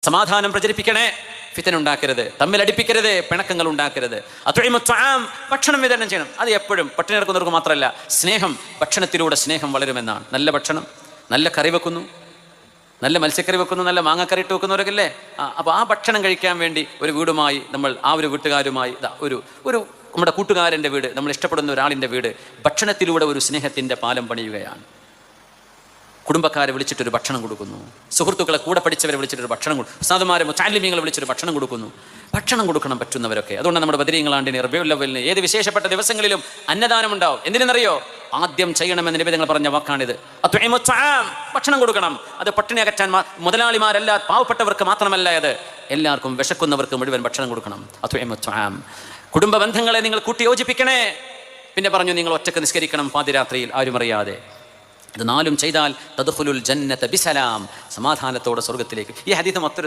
സമാധാനം പ്രചരിപ്പിക്കണേ, ഫിത്തന ഉണ്ടാക്കരുത്, തമ്മിലടിപ്പിക്കരുത്, പിണക്കങ്ങൾ ഉണ്ടാക്കരുത്. ഭക്ഷണം വിതരണം ചെയ്യണം. അത് എപ്പോഴും പട്ടിണി കിടക്കുന്നവർക്ക് മാത്രമല്ല, സ്നേഹം, ഭക്ഷണത്തിലൂടെ സ്നേഹം വളരുമെന്നാണ്. നല്ല ഭക്ഷണം, നല്ല കറി വെക്കുന്നു, നല്ല മത്സ്യക്കറി വെക്കുന്നു, നല്ല മാങ്ങക്കറി ഇട്ട് വെക്കുന്നവരൊക്കെ അല്ലേ. അപ്പോൾ ആ ഭക്ഷണം കഴിക്കാൻ വേണ്ടി ഒരു വീടുമായി നമ്മൾ ആ ഒരു വീട്ടുകാരുമായി ഒരു നമ്മുടെ കൂട്ടുകാരൻ്റെ വീട്, നമ്മൾ ഇഷ്ടപ്പെടുന്ന ഒരാളിൻ്റെ വീട്, ഭക്ഷണത്തിലൂടെ ഒരു സ്നേഹത്തിൻ്റെ പാലം പണിയുകയാണ്. കുടുംബക്കാരെ വിളിച്ചിട്ടൊരു ഭക്ഷണം കൊടുക്കുന്നു, സുഹൃത്തുക്കളെ കൂടെ പഠിച്ചവരെ വിളിച്ചിട്ടൊരു ഭക്ഷണം കൊടുക്കും, ഉസ്താദുമാരെ മുതഅല്ലിമീങ്ങളെ വിളിച്ചൊരു ഭക്ഷണം കൊടുക്കുന്നു. ഭക്ഷണം കൊടുക്കണം പറ്റുന്നവരൊക്കെ. അതുകൊണ്ട് നമ്മുടെ ബദരീങ്ങളാണ്ടിന്, റബീഉൽ അവ്വലിന്, ഏത് വിശേഷപ്പെട്ട ദിവസങ്ങളിലും അന്നദാനം ഉണ്ടാവും. എന്തിനെന്നറിയോ? ആദ്യം ചെയ്യണമെന്ന് നിബിധങ്ങൾ പറഞ്ഞ വാക്കാണിത്. ഭക്ഷണം കൊടുക്കണം. അത് പട്ടിണി അകറ്റാൻ മുതലാളിമാരല്ല, പാവപ്പെട്ടവർക്ക് മാത്രമല്ല, അത് എല്ലാവർക്കും, വിശക്കുന്നവർക്ക് മുഴുവൻ ഭക്ഷണം കൊടുക്കണം. കുടുംബ ബന്ധങ്ങളെ നിങ്ങൾ കൂട്ടിയോജിപ്പിക്കണേ. പിന്നെ പറഞ്ഞു, നിങ്ങൾ ഒറ്റക്ക് നിസ്കരിക്കണം പാതിരാത്രിയിൽ, ആരും അറിയാതെ. ഇത് നാലും ചെയ്താൽ തദ്ഖുലുൽ ജന്നത ബിസലാം, സമാധാനത്തോടെ സ്വർഗ്ഗത്തിലേക്ക്. ഈ ഹദീസ് മറ്റൊരു